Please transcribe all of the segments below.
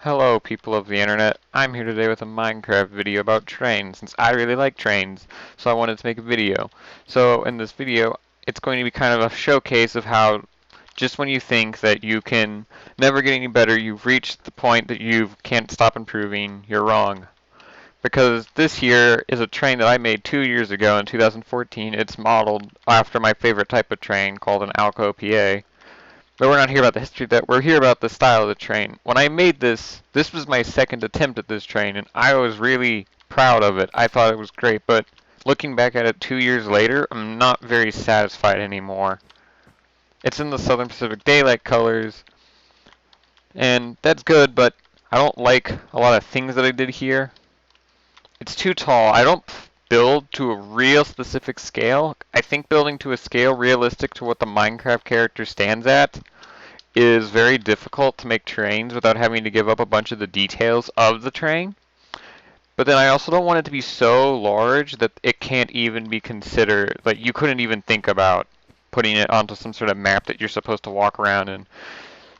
Hello people of the internet, I'm here today with a Minecraft video about trains, since I really like trains, so I wanted to make a video. So in this video, it's going to be kind of a showcase of how just when you think that you can never get any better, you've reached the point that you can't stop improving, you're wrong. Because this here is a train that I made 2 years ago in 2014. It's modeled after my favorite type of train called an Alco PA. But we're not here about the history of that. We're here about the style of the train. When I made this was my second attempt at this train, and I was really proud of it. I thought it was great, but looking back at it 2 years later, I'm not very satisfied anymore. It's in the Southern Pacific Daylight colors, and that's good, but I don't like a lot of things that I did here. It's too tall. I don't build to a real specific scale. I think building to a scale realistic to what the Minecraft character stands at is very difficult to make trains without having to give up a bunch of the details of the train. But then I also don't want it to be so large that it can't even be considered, like you couldn't even think about putting it onto some sort of map that you're supposed to walk around in.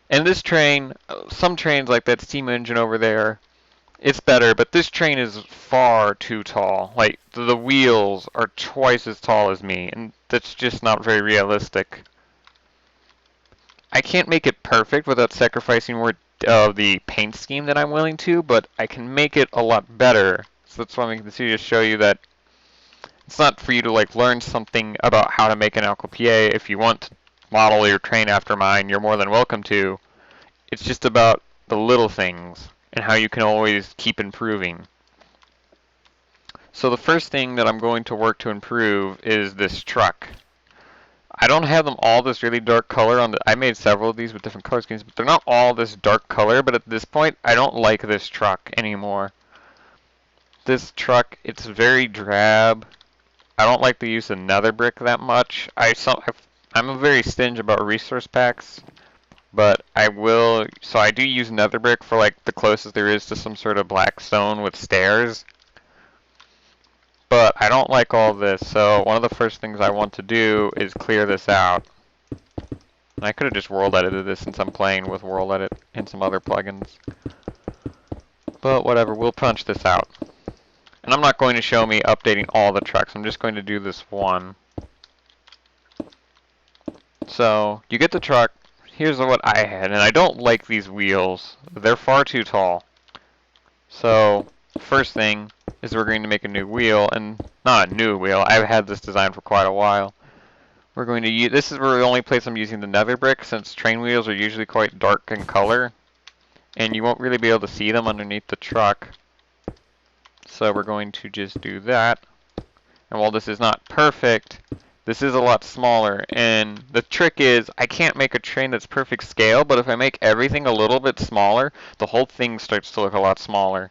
And this train, some trains like that steam engine over there, it's better, but this train is far too tall. Like, the wheels are twice as tall as me, and that's just not very realistic. I can't make it perfect without sacrificing more of the paint scheme that I'm willing to, but I can make it a lot better. So that's why I'm making this video to show you that it's not for you to like learn something about how to make an Alco PA. If you want to model your train after mine, you're more than welcome to. It's just about the little things and how you can always keep improving. So the first thing that I'm going to work to improve is this truck. I don't have them all this really dark color on the. I made several of these with different color schemes, but they're not all this dark color. But at this point, I don't like this truck anymore. This truck, it's very drab. I don't like the use of nether brick that much. I'm a very stingy about resource packs, but I will. So I do use nether brick for like the closest there is to some sort of black stone with stairs. But I don't like all this, so one of the first things I want to do is clear this out. And I could have just world edited this since I'm playing with world edit and some other plugins. But whatever, we'll punch this out. And I'm not going to show me updating all the trucks, I'm just going to do this one. So, you get the truck, here's what I had, and I don't like these wheels. They're far too tall. So, first thing is we're going to make a new wheel, and not a new wheel, I've had this design for quite a while. We're going to use, this is the only place I'm using the nether brick, since train wheels are usually quite dark in color, and you won't really be able to see them underneath the truck. So we're going to just do that. And while this is not perfect, this is a lot smaller, and the trick is I can't make a train that's perfect scale, but if I make everything a little bit smaller, the whole thing starts to look a lot smaller.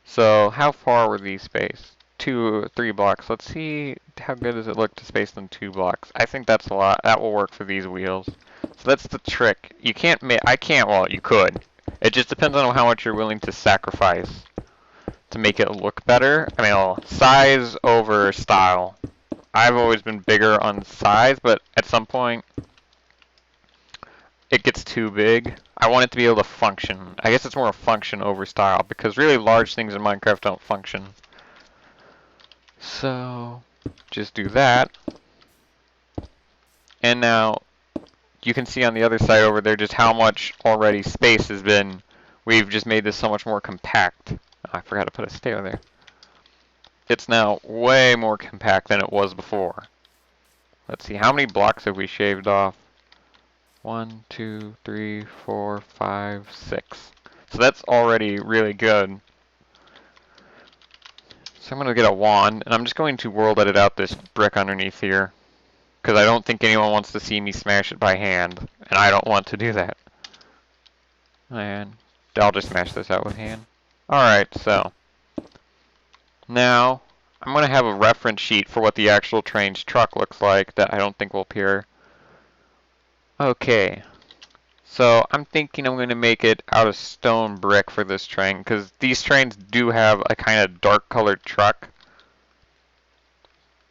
So how far were these spaced? 2 or 3 blocks. Let's see how good does it look to space them 2 blocks. I think that's a lot. That will work for these wheels. So that's the trick. You can't make, I can't, well, you could. It just depends on how much you're willing to sacrifice to make it look better. I mean, well, size over style. I've always been bigger on size, but at some point it gets too big. I want it to be able to function. I guess it's more a function over style, because really large things in Minecraft don't function. So, just do that. And now, you can see on the other side over there just how much already space has been. We've just made this so much more compact. Oh, I forgot to put a stair there. It's now way more compact than it was before. Let's see, how many blocks have we shaved off? 1, 2, 3, 4, 5, 6. So that's already really good. So I'm going to get a wand, and I'm just going to world edit out this brick underneath here, because I don't think anyone wants to see me smash it by hand, and I don't want to do that. And I'll just smash this out with hand. Alright, so now I'm going to have a reference sheet for what the actual train's truck looks like that I don't think will appear. Okay, so I'm thinking I'm going to make it out of stone brick for this train, because these trains do have a kind of dark colored truck.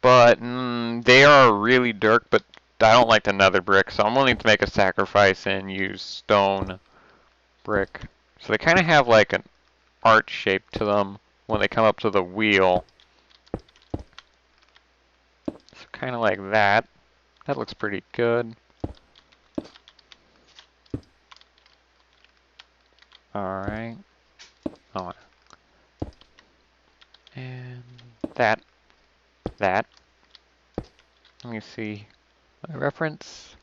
But they are really dark, but I don't like the nether brick, so I'm willing to make a sacrifice and use stone brick. So they kind of have like an arch shape to them when they come up to the wheel. So kind of like that. That looks pretty good. Alright. Oh, and that. That. Let me see. My reference.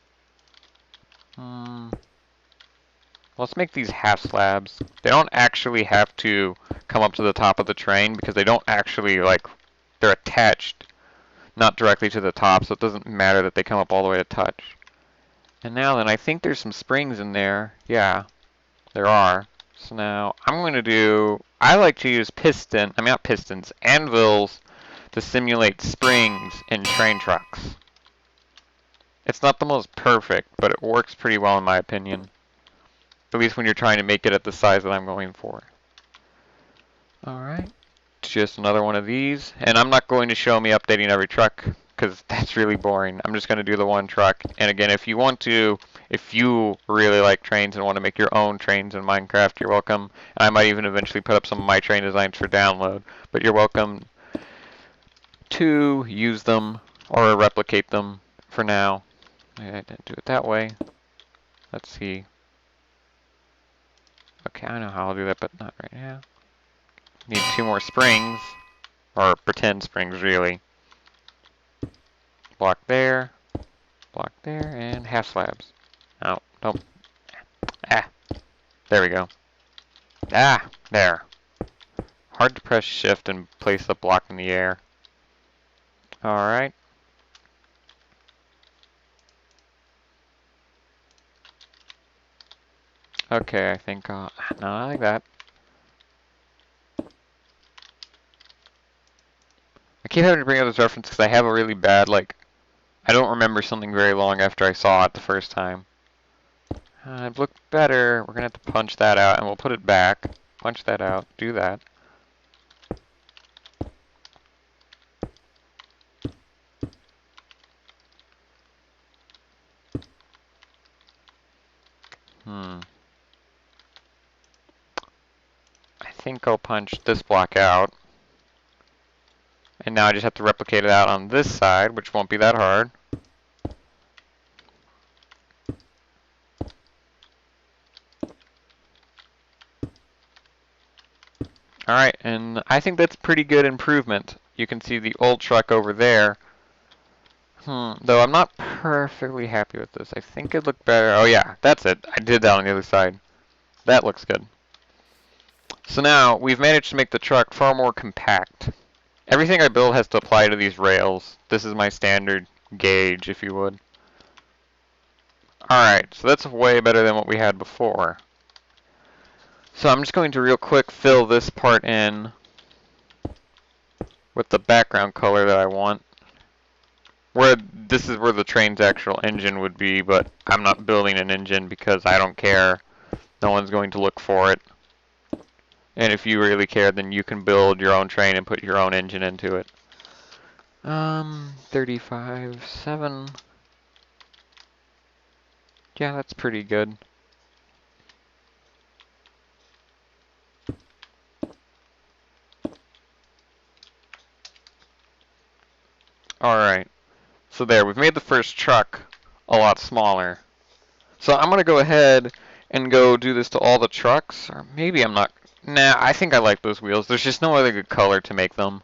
Let's make these half slabs. They don't actually have to come up to the top of the train because they don't actually, like, they're attached not directly to the top, so it doesn't matter that they come up all the way to touch. And now then, I think there's some springs in there. Yeah, there are. So now I'm going to do, I like to use not pistons, anvils to simulate springs in train trucks. It's not the most perfect, but it works pretty well in my opinion. At least when you're trying to make it at the size that I'm going for. Alright. Just another one of these. And I'm not going to show me updating every truck, because that's really boring. I'm just going to do the one truck. And again, if you really like trains and want to make your own trains in Minecraft, you're welcome. I might even eventually put up some of my train designs for download. But you're welcome to use them or replicate them for now. I didn't do it that way. Let's see. Okay, I know how I'll do that, but not right now. Need 2 more springs, or pretend springs, really. Block there, and half slabs. Oh, don't. Ah, there we go. Ah, there. Hard to press shift and place the block in the air. Alright. Okay, I think, no, I like that. I keep having to bring up this reference because I have a really bad, like, I don't remember something very long after I saw it the first time. It looked better. We're going to have to punch that out, and we'll put it back. Punch that out. Do that. I think I'll punch this block out. And now I just have to replicate it out on this side, which won't be that hard. Alright, and I think that's pretty good improvement. You can see the old truck over there. Though I'm not perfectly happy with this. I think it looked better. Oh yeah, that's it. I did that on the other side. That looks good. So now, we've managed to make the truck far more compact. Everything I build has to apply to these rails. This is my standard gauge, if you would. Alright, so that's way better than what we had before. So I'm just going to real quick fill this part in with the background color that I want. This is where the train's actual engine would be, but I'm not building an engine because I don't care. No one's going to look for it. And if you really care, then you can build your own train and put your own engine into it. 35.7. Yeah, that's pretty good. Alright. So there, we've made the first truck a lot smaller. So I'm going to go ahead and go do this to all the trucks. Or maybe I'm not. Nah, I think I like those wheels. There's just no other good color to make them.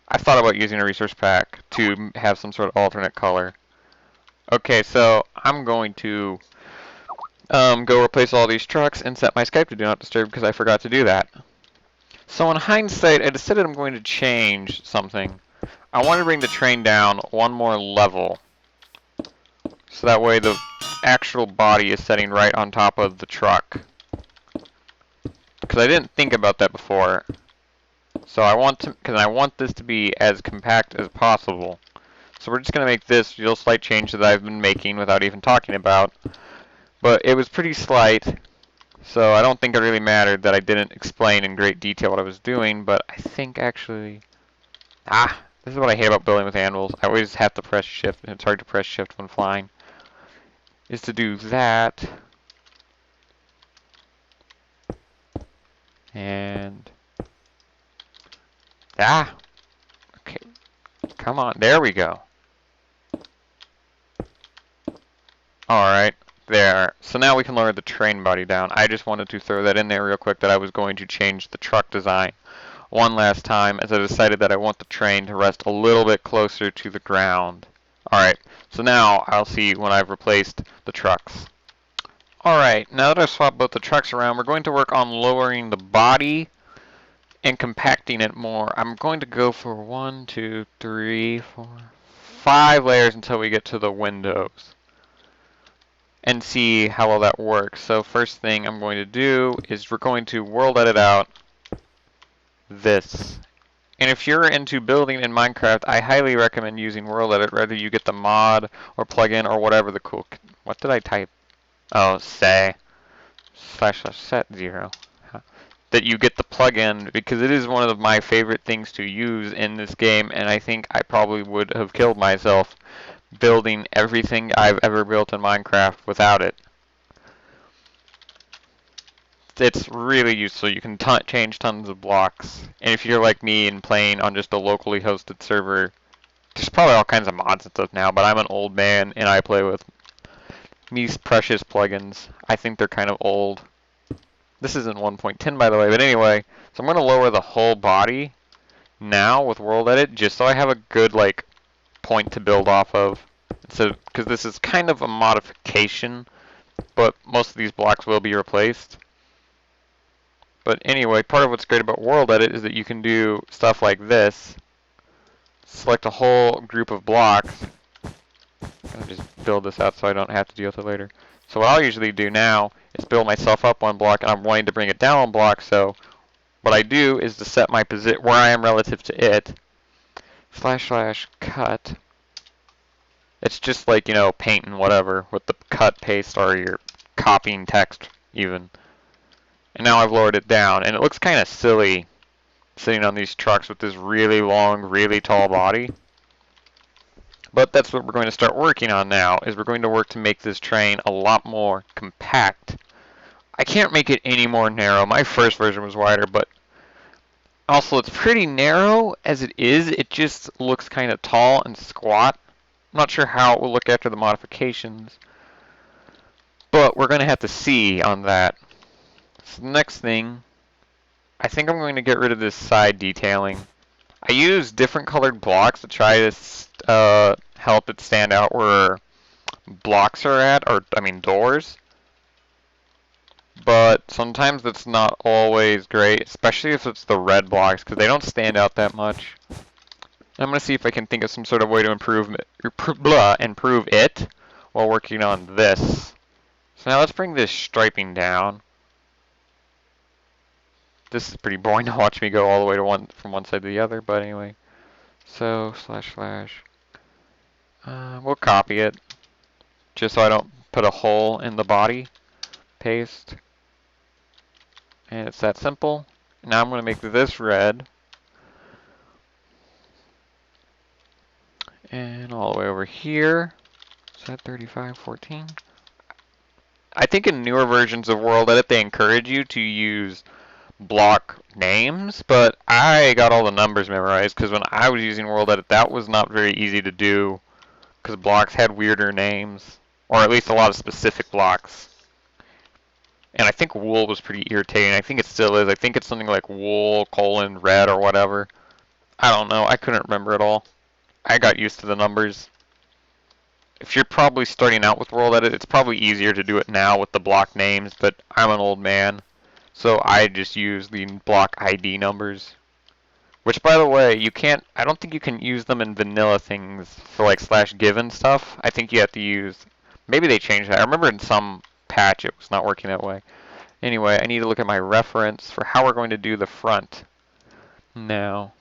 I thought about using a resource pack to have some sort of alternate color. Okay, so I'm going to go replace all these trucks and set my Skype to Do Not Disturb because I forgot to do that. So in hindsight, I decided I'm going to change something. I want to bring the train down one more level. So that way the actual body is setting right on top of the truck. Because I didn't think about that before. So I want this to be as compact as possible. So we're just going to make this real slight change that I've been making without even talking about. But it was pretty slight. So I don't think it really mattered that I didn't explain in great detail what I was doing. But I think actually... this is what I hate about building with anvils. I always have to press shift, and it's hard to press shift when flying. Is to do that. And okay, come on, there we go. Alright, there. So now we can lower the train body down. I just wanted to throw that in there real quick that I was going to change the truck design one last time as I decided that I want the train to rest a little bit closer to the ground. Alright, so now I'll see when I've replaced the trucks. Alright, now that I've swapped both the trucks around, we're going to work on lowering the body and compacting it more. I'm going to go for 1, 2, 3, 4, 5 layers until we get to the windows and see how well that works. So first thing I'm going to do is we're going to world edit out this. And if you're into building in Minecraft, I highly recommend using world edit, whether you get the mod or plugin or whatever the cool. What did I type? Oh, say / set 0. That you get the plugin, because it is one of my favorite things to use in this game, and I think I probably would have killed myself building everything I've ever built in Minecraft without it. It's really useful. You can change tons of blocks, and if you're like me and playing on just a locally hosted server, there's probably all kinds of mods and stuff now, but I'm an old man and I play with these precious plugins. I think they're kind of old. This isn't 1.10 by the way, but anyway, so I'm going to lower the whole body now with world edit just so I have a good like point to build off of. So because this is kind of a modification, but most of these blocks will be replaced. But anyway, part of what's great about world edit is that you can do stuff like this. Select a whole group of blocks. I'm going to just build this out so I don't have to deal with it later. So what I'll usually do now is build myself up one block, and I'm wanting to bring it down one block, so what I do is to set my position where I am relative to it, / cut. It's just like, you know, paint and whatever with the cut, paste, or you're copying text even. And now I've lowered it down, and it looks kind of silly sitting on these trucks with this really long, really tall body. But that's what we're going to start working on now, is we're going to work to make this train a lot more compact. I can't make it any more narrow. My first version was wider, but also it's pretty narrow as it is. It just looks kind of tall and squat. I'm not sure how it will look after the modifications, but we're going to have to see on that. So the next thing, I think I'm going to get rid of this side detailing. I use different colored blocks to try to help it stand out where blocks are at, or I mean doors. But sometimes that's not always great, especially if it's the red blocks, because they don't stand out that much. I'm going to see if I can think of some sort of way to improve it while working on this. So now let's bring this striping down. This is pretty boring to watch me go all the way to from one side to the other, but anyway. So, / we'll copy it, just so I don't put a hole in the body. Paste. And it's that simple. Now I'm going to make this red. And all the way over here. Is that 3514? I think in newer versions of World Edit they encourage you to use block names, but I got all the numbers memorized because when I was using World Edit that was not very easy to do because blocks had weirder names, or at least a lot of specific blocks. And I think wool was pretty irritating. I think it still is. I think it's something like wool, red, or whatever. I don't know. I couldn't remember it all. I got used to the numbers. If you're probably starting out with World Edit, it's probably easier to do it now with the block names, but I'm an old man, so I just use the block ID numbers. Which, by the way, you can't, I don't think you can use them in vanilla things for like /give and stuff. I think you have to use, maybe they changed that. I remember in some patch it was not working that way. Anyway, I need to look at my reference for how we're going to do the front now.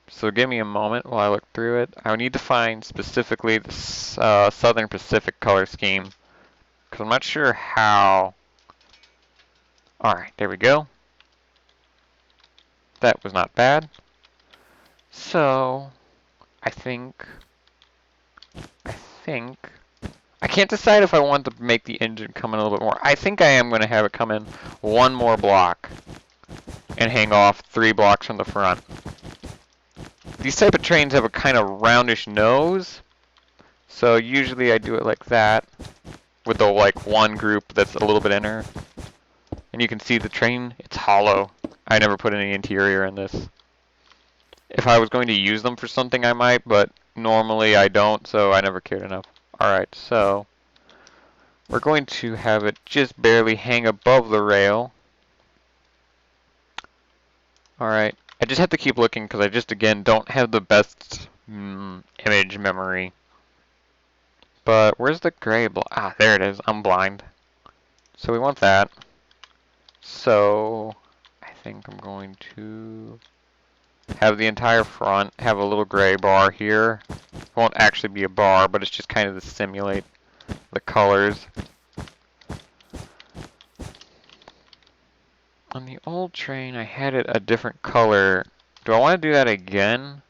So give me a moment while I look through it. I need to find specifically the Southern Pacific color scheme, because I'm not sure how. Alright, there we go. That was not bad. So, I think I can't decide if I want to make the engine come in a little bit more. I think I am going to have it come in one more block and hang off 3 blocks from the front. These type of trains have a kind of roundish nose, so usually I do it like that with the like one group that's a little bit inner. And you can see the train, it's hollow. I never put any interior in this. If I was going to use them for something I might, but normally I don't, so I never cared enough. Alright, so we're going to have it just barely hang above the rail. Alright, I just have to keep looking because I just, again, don't have the best image memory. But where's the gray block? Ah, there it is. I'm blind. So we want that. So I think I'm going to have the entire front have a little gray bar here. It won't actually be a bar, but it's just kind of to simulate the colors. On the old train, I had it a different color. Do I want to do that again?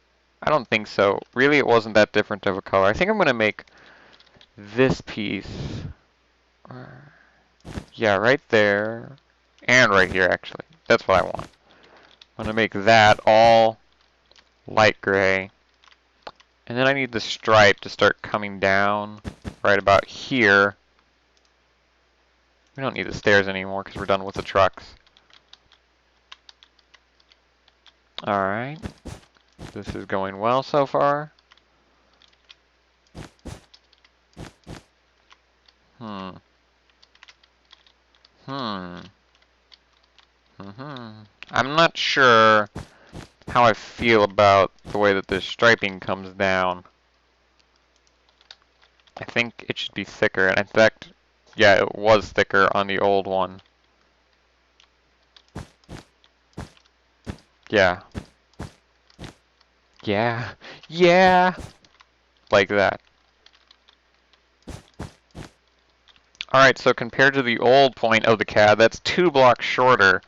I don't think so. Really, it wasn't that different of a color. I think I'm going to make this piece. Yeah, right there. And right here, actually. That's what I want. I'm going to make that all light gray. And then I need the stripe to start coming down right about here. We don't need the stairs anymore because we're done with the trucks. Alright. This is going well so far. I'm not sure how I feel about the way that this striping comes down. I think it should be thicker, and in fact, yeah, it was thicker on the old one. Yeah. Yeah. Yeah! Like that. Alright, so compared to the old point of the cab, that's 2 blocks shorter,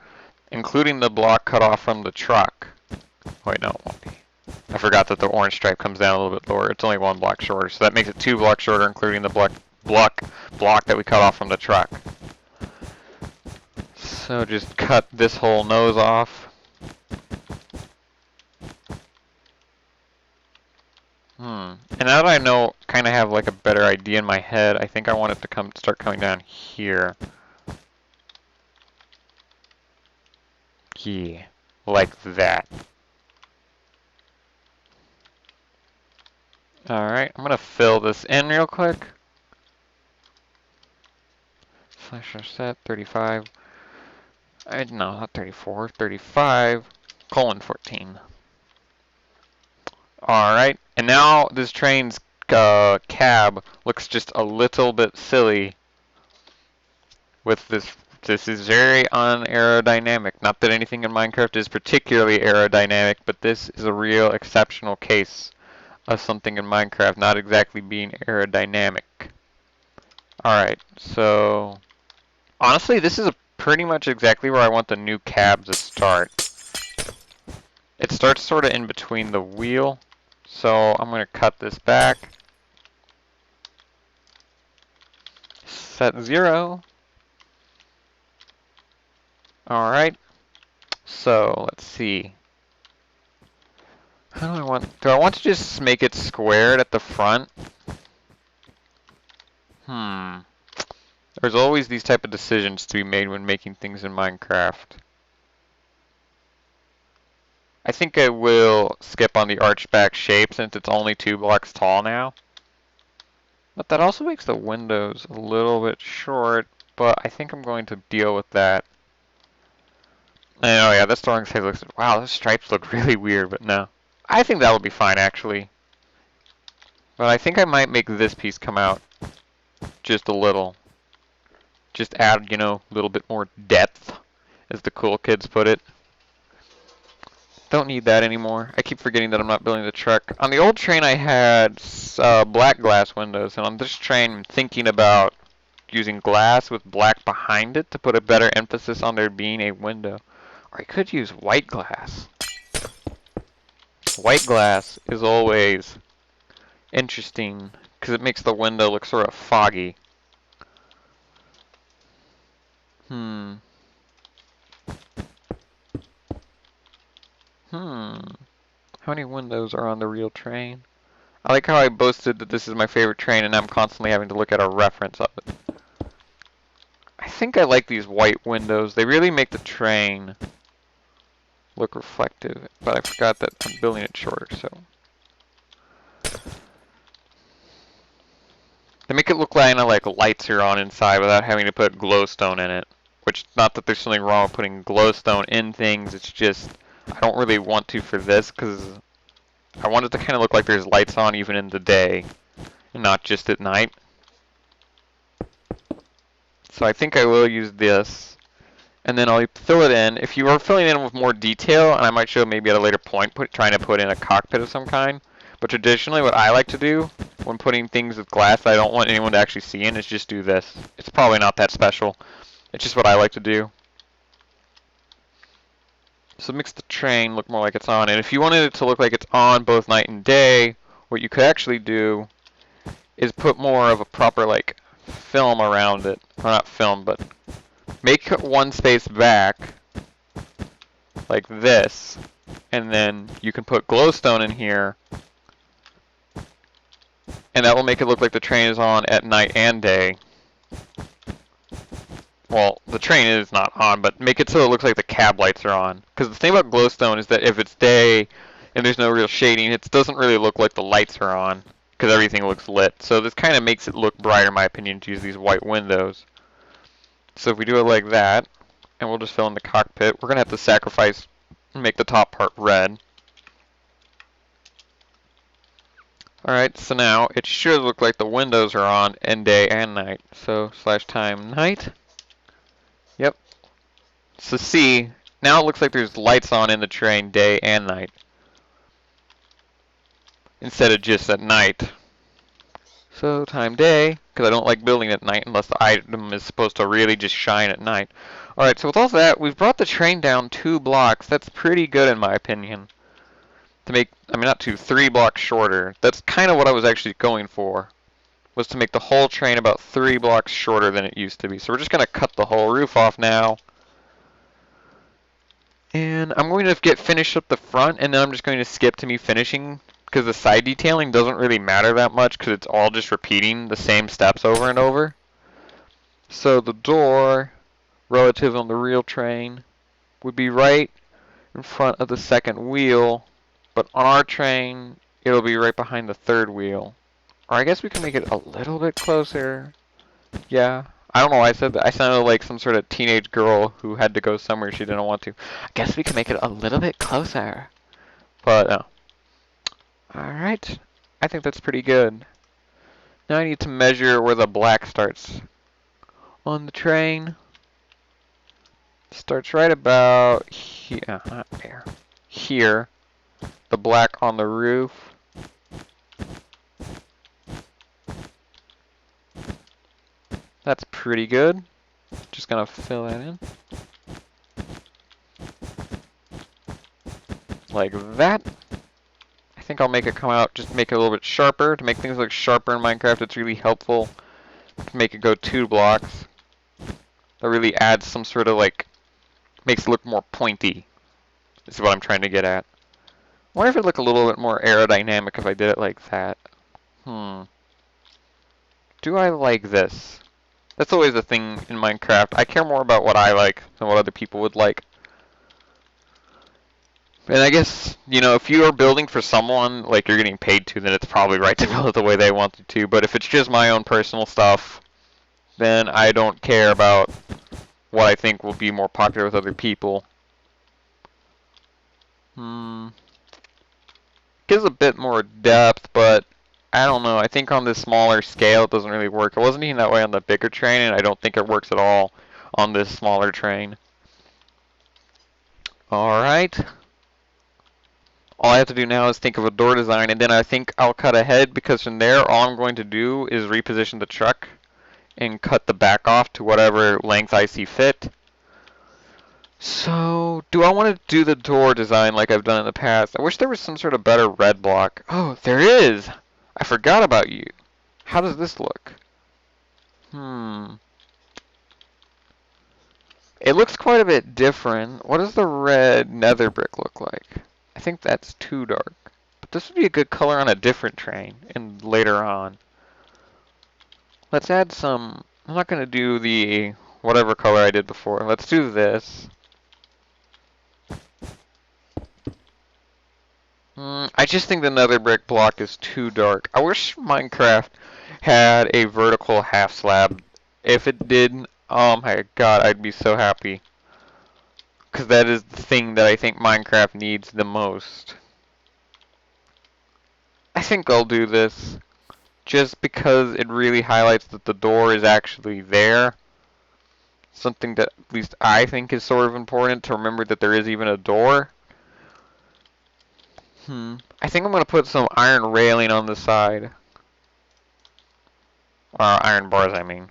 including the block cut off from the truck. Wait, no, it won't be. I forgot that the orange stripe comes down a little bit lower. It's only 1 block shorter, so that makes it 2 blocks shorter, including the block that we cut off from the truck. So just cut this whole nose off. And now that I know, kind of have like a better idea in my head, I think I want it to start coming down here. Yeah, like that. Alright, I'm going to fill this in real quick. Slash set 35. No, not 34. 35 colon 14. Alright, and now this train's cab looks just a little bit silly with this. This is very unaerodynamic. Not that anything in Minecraft is particularly aerodynamic, but this is a real exceptional case of something in Minecraft not exactly being aerodynamic. Alright, so honestly, this is pretty much exactly where I want the new cab to start. It starts sort of in between the wheel, so I'm going to cut this back. Set 0. Alright, so let's see. How do I want to just make it squared at the front? There's always these type of decisions to be made when making things in Minecraft. I think I will skip on the archback shape since it's only 2 blocks tall now. But that also makes the windows a little bit short, but I think I'm going to deal with that. And, oh yeah, this drawing save looks, wow, those stripes look really weird, but no. I think that will be fine, actually. But I think I might make this piece come out just a little. Just add, you know, a little bit more depth, as the cool kids put it. Don't need that anymore. I keep forgetting that I'm not building the truck. On the old train I had black glass windows, and on this train I'm thinking about using glass with black behind it to put a better emphasis on there being a window. Or I could use white glass. White glass is always interesting because it makes the window look sort of foggy. Hmm. How many windows are on the real train? I like how I boasted that this is my favorite train and I'm constantly having to look at a reference of it. I think I like these white windows. They really make the train look reflective, but I forgot that I'm building it shorter, so. They make it look like lights are on inside without having to put glowstone in it. Which, not that there's something wrong with putting glowstone in things, it's just, I don't really want to for this, because I want it to kind of look like there's lights on even in the day, and not just at night. So I think I will use this, and then I'll fill it in. If you are filling it in with more detail, and I might show maybe at a later point, trying to put in a cockpit of some kind, but traditionally what I like to do when putting things with glass that I don't want anyone to actually see in is just do this. It's probably not that special. It's just what I like to do. So it makes the train look more like it's on. And if you wanted it to look like it's on both night and day, what you could actually do is put more of a proper like film around it. Or not film, but make one space back like this. And then you can put glowstone in here. And that will make it look like the train is on at night and day. Well, the train is not on, but make it so it looks like the cab lights are on. Because the thing about glowstone is that if it's day and there's no real shading, it doesn't really look like the lights are on. Because everything looks lit. So this kind of makes it look brighter, in my opinion, to use these white windows. So if we do it like that, and we'll just fill in the cockpit, we're going to have to sacrifice and make the top part red. Alright, so now it should look like the windows are on in day and night. So /time night. Yep. So see, now it looks like there's lights on in the train day and night. Instead of just at night. So time day, because I don't like building at night unless the item is supposed to really just shine at night. Alright, so with all that, we've brought the train down 2 blocks. That's pretty good in my opinion. To make, I mean not 2, 3 blocks shorter. That's kind of what I was actually going for. Was to make the whole train about 3 blocks shorter than it used to be. So we're just going to cut the whole roof off now. And I'm going to finish up the front, and then I'm just going to skip to me finishing, because the side detailing doesn't really matter that much, because it's all just repeating the same steps over and over. So the door, relative on the real train, would be right in front of the second wheel, but on our train, it'll be right behind the third wheel. Or I guess we can make it a little bit closer. Yeah. I don't know why I said that. I sounded like some sort of teenage girl who had to go somewhere she didn't want to. I guess we can make it a little bit closer. But, no. Alright. I think that's pretty good. Now I need to measure where the black starts. On the train. Starts right about here. Not there. Here. The black on the roof. That's pretty good. Just gonna fill that in. Like that. I think I'll make it come out, just make it a little bit sharper. To make things look sharper in Minecraft, it's really helpful to make it go 2 blocks. That really adds some sort of like, makes it look more pointy. This is what I'm trying to get at. I wonder if it'd look a little bit more aerodynamic if I did it like that. Do I like this? That's always the thing in Minecraft. I care more about what I like than what other people would like. And I guess, you know, if you are building for someone, like you're getting paid to, then it's probably right to build it the way they want you to. But if it's just my own personal stuff, then I don't care about what I think will be more popular with other people. Gives a bit more depth, but I don't know. I think on this smaller scale, it doesn't really work. It wasn't even that way on the bigger train, and I don't think it works at all on this smaller train. Alright. All I have to do now is think of a door design, and then I think I'll cut ahead, because from there, all I'm going to do is reposition the truck and cut the back off to whatever length I see fit. So, do I want to do the door design like I've done in the past? I wish there was some sort of better red block. Oh, there is! I forgot about you. How does this look? Hmm. It looks quite a bit different. What does the red nether brick look like? I think that's too dark. But this would be a good color on a different train and later on. Let's add some. I'm not going to do the whatever color I did before. Let's do this. I just think the nether brick block is too dark. I wish Minecraft had a vertical half slab. If it did, oh my god, I'd be so happy. Because that is the thing that I think Minecraft needs the most. I think I'll do this just because it really highlights that the door is actually there. Something that at least I think is sort of important to remember that there is even a door. I think I'm going to put some iron railing on the side. Iron bars, I mean.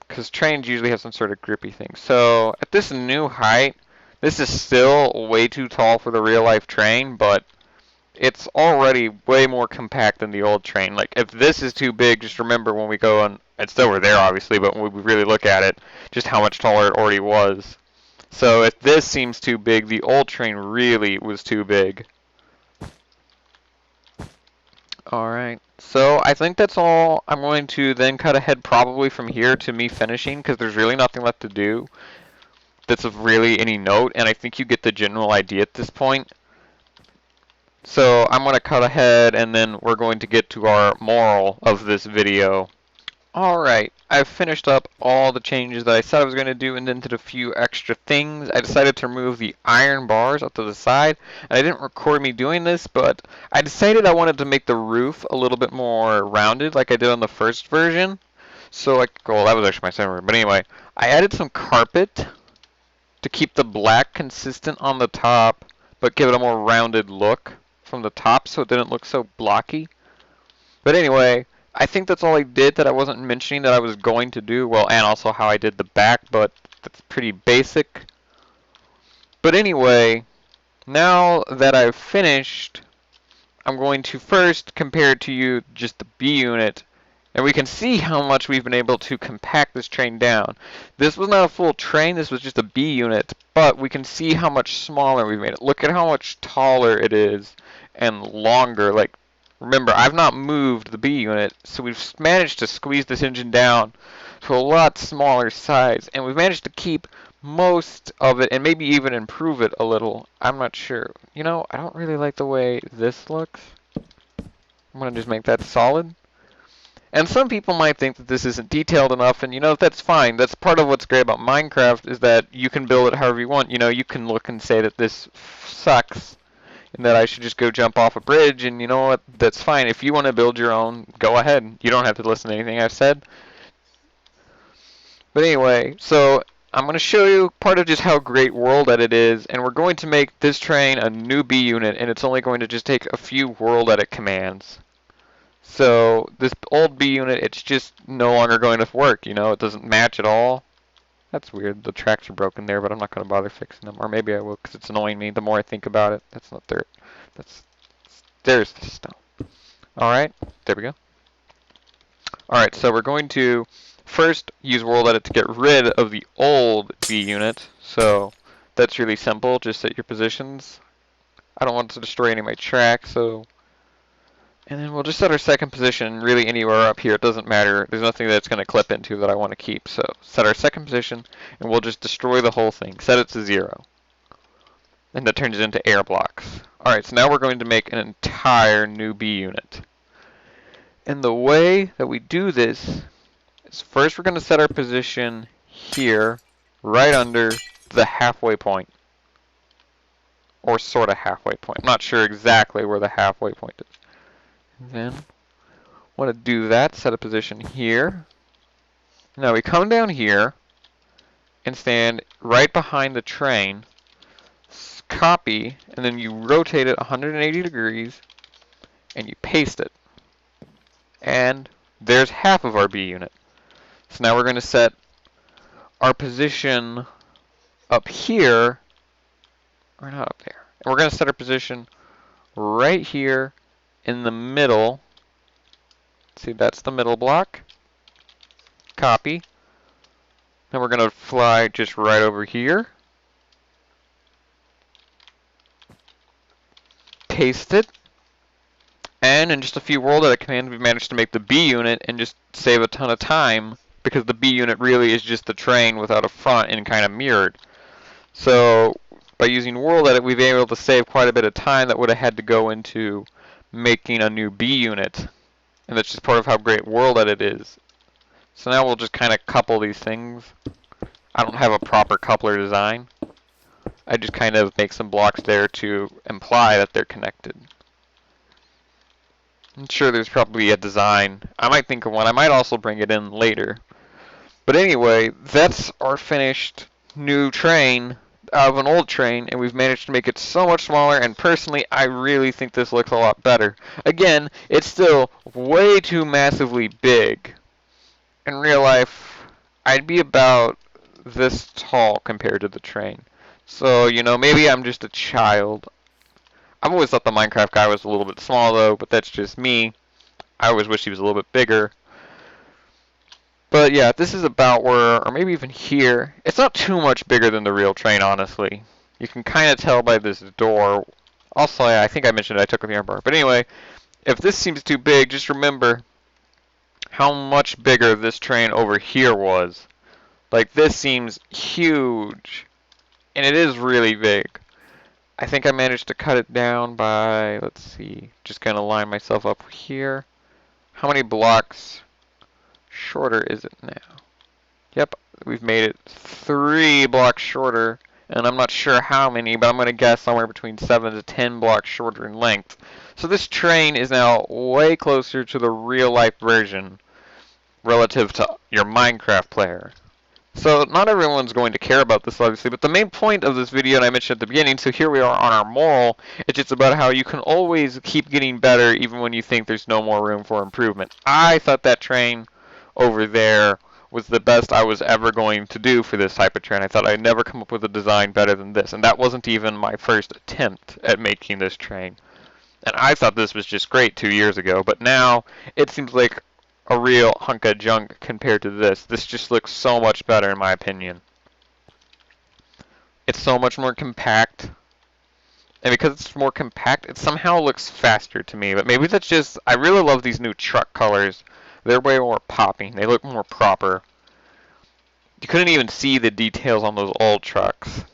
Because trains usually have some sort of grippy thing. So, at this new height, this is still way too tall for the real-life train, but it's already way more compact than the old train. Like, if this is too big, just remember when we go on, it's still over there, obviously, but when we really look at it, just how much taller it already was. So, if this seems too big, the old train really was too big. Alright, so I think that's all. I'm going to then cut ahead probably from here to me finishing, because there's really nothing left to do that's of really any note, and I think you get the general idea at this point. So I'm going to cut ahead, and then we're going to get to our moral of this video. Alright, I've finished up all the changes that I said I was going to do and then did a few extra things. I decided to remove the iron bars up to the side. And I didn't record me doing this, but I decided I wanted to make the roof a little bit more rounded like I did on the first version. So, well, that was actually my second version. But anyway, I added some carpet to keep the black consistent on the top, but give it a more rounded look from the top so it didn't look so blocky. But anyway, I think that's all I did that I wasn't mentioning that I was going to do. Well, and also how I did the back, but that's pretty basic. But anyway, now that I've finished, I'm going to first compare to you just the B unit. And we can see how much we've been able to compact this train down. This was not a full train, this was just a B unit, but we can see how much smaller we've made it. Look at how much taller it is and longer. Like, remember, I've not moved the B unit, so we've managed to squeeze this engine down to a lot smaller size, and we've managed to keep most of it and maybe even improve it a little. I'm not sure. You know, I don't really like the way this looks. I'm going to just make that solid. And some people might think that this isn't detailed enough, and you know, that's fine. That's part of what's great about Minecraft is that you can build it however you want. You know, you can look and say that this sucks and that I should just go jump off a bridge, and you know what? That's fine. If you want to build your own, go ahead. You don't have to listen to anything I've said. But anyway, so I'm going to show you part of just how great World Edit is, and we're going to make this train a new B unit, and it's only going to just take a few World Edit commands. So this old B unit, it's just no longer going to work, you know, it doesn't match at all. That's weird, the tracks are broken there, but I'm not going to bother fixing them. Or maybe I will, because it's annoying me the more I think about it. That's not dirt. There's the stone. Alright, there we go. Alright, so we're going to first use World Edit to get rid of the old B unit. So that's really simple, just set your positions. I don't want to destroy any of my tracks, so... And then we'll just set our second position really anywhere up here. It doesn't matter. There's nothing that's going to clip into that I want to keep. So set our second position, and we'll just destroy the whole thing. Set it to 0. And that turns it into air blocks. Alright, so now we're going to make an entire new B unit. And the way that we do this is first we're going to set our position here, right under the halfway point. Or sort of halfway point. I'm not sure exactly where the halfway point is. Then want to do that, set a position here. Now we come down here and stand right behind the train, copy, and then you rotate it 180 degrees and you paste it. And there's half of our B unit. So now we're going to set our position up here, or not up there. And we're going to set our position right here in the middle See, that's the middle block. Copy. Then we're going to fly just right over here. Paste it. And in just a few world edit commands, we've managed to make the B unit and just save a ton of time, because the B unit really is just the train without a front and kind of mirrored. So by using world edit, we've been able to save quite a bit of time that would have had to go into making a new B unit. And that's just part of how great world edit is. So now we'll just kind of couple these things. I don't have a proper coupler design. I just kind of make some blocks there to imply that they're connected. I'm sure there's probably a design. I might think of one. I might also bring it in later. But anyway, that's our finished new train out of an old train, and we've managed to make it so much smaller, and personally, I really think this looks a lot better. Again, it's still way too massively big. In real life, I'd be about this tall compared to the train. So, you know, maybe I'm just a child. I've always thought the Minecraft guy was a little bit small, though, but that's just me. I always wish he was a little bit bigger. But yeah, this is about where, or maybe even here. It's not too much bigger than the real train, honestly. You can kind of tell by this door. Also, I think I mentioned I took a mirror bar. But anyway, if this seems too big, just remember how much bigger this train over here was. Like, this seems huge. And it is really big. I think I managed to cut it down by, let's see, just going to line myself up here. How many blocks shorter is it now? Yep, we've made it 3 blocks shorter, and I'm not sure how many, but I'm going to guess somewhere between 7 to 10 blocks shorter in length. So this train is now way closer to the real-life version relative to your Minecraft player. So not everyone's going to care about this, obviously, but the main point of this video, and I mentioned at the beginning, so here we are on our moral, it's just about how you can always keep getting better even when you think there's no more room for improvement. I thought that train over there was the best I was ever going to do for this type of train. I thought I'd never come up with a design better than this, and that wasn't even my first attempt at making this train. And I thought this was just great 2 years ago, but now it seems like a real hunk of junk compared to this. This just looks so much better in my opinion. It's so much more compact. And because it's more compact, it somehow looks faster to me. But maybe that's just, I really love these new truck colors. They're way more popping. They look more proper. You couldn't even see the details on those old trucks.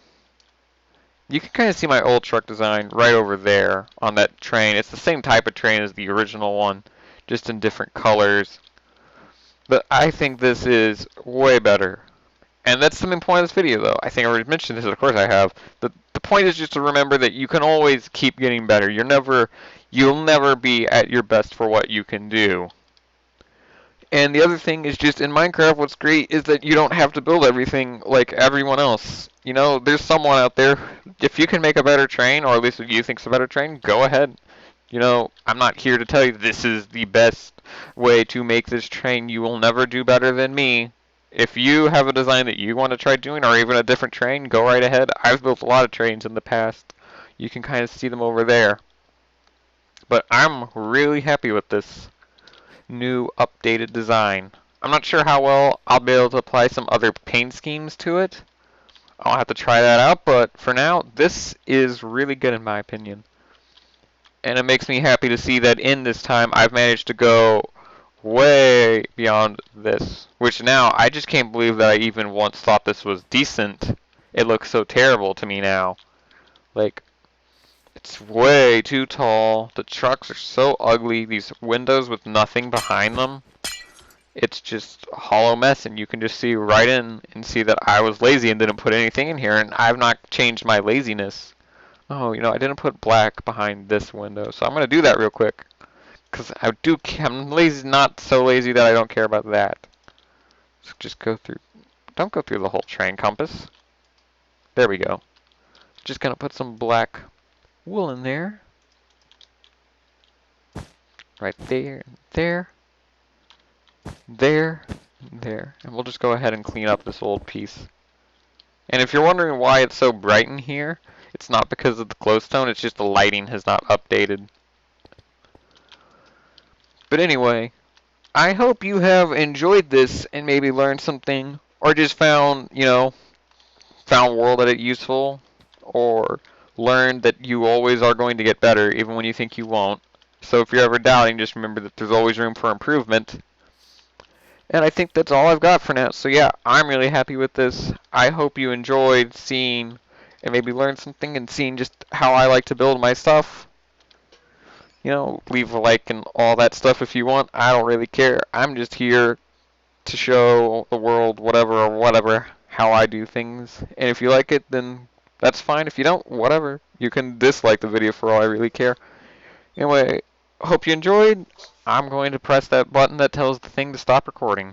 You can kind of see my old truck design right over there on that train. It's the same type of train as the original one, just in different colors. But I think this is way better. And that's the main point of this video, though. I think I already mentioned this, of course I have. The point is just to remember that you can always keep getting better. You'll never be at your best for what you can do. And the other thing is just in Minecraft, what's great is that you don't have to build everything like everyone else. You know, there's someone out there, if you can make a better train, or at least what you think's a better train, go ahead. You know, I'm not here to tell you this is the best way to make this train. You will never do better than me. If you have a design that you want to try doing, or even a different train, go right ahead. I've built a lot of trains in the past. You can kind of see them over there. But I'm really happy with this new updated design. I'm not sure how well I'll be able to apply some other paint schemes to it. I'll have to try that out, but for now, this is really good in my opinion. And it makes me happy to see that in this time I've managed to go way beyond this. Which now, I just can't believe that I even once thought this was decent. It looks so terrible to me now. Like, it's way too tall. The trucks are so ugly. These windows with nothing behind them. It's just a hollow mess, and you can just see right in and see that I was lazy and didn't put anything in here, and I've not changed my laziness. Oh, you know, I didn't put black behind this window, so I'm going to do that real quick. Because I'm lazy, not so lazy that I don't care about that. So just go through, don't go through the whole train compass. There we go. Just going to put some black wool in there. Right there, there, there, there. And we'll just go ahead and clean up this old piece. And if you're wondering why it's so bright in here, it's not because of the glowstone, it's just the lighting has not updated. But anyway, I hope you have enjoyed this and maybe learned something, or just found, found world edit useful, or learned that you always are going to get better, even when you think you won't. So if you're ever doubting, just remember that there's always room for improvement. And I think that's all I've got for now. So yeah, I'm really happy with this. I hope you enjoyed seeing and maybe learned something and seeing just how I like to build my stuff. Leave a like and all that stuff if you want. I don't really care. I'm just here to show the world whatever, how I do things. And if you like it, then that's fine. If you don't, whatever. You can dislike the video for all I really care. Anyway, hope you enjoyed. I'm going to press that button that tells the thing to stop recording.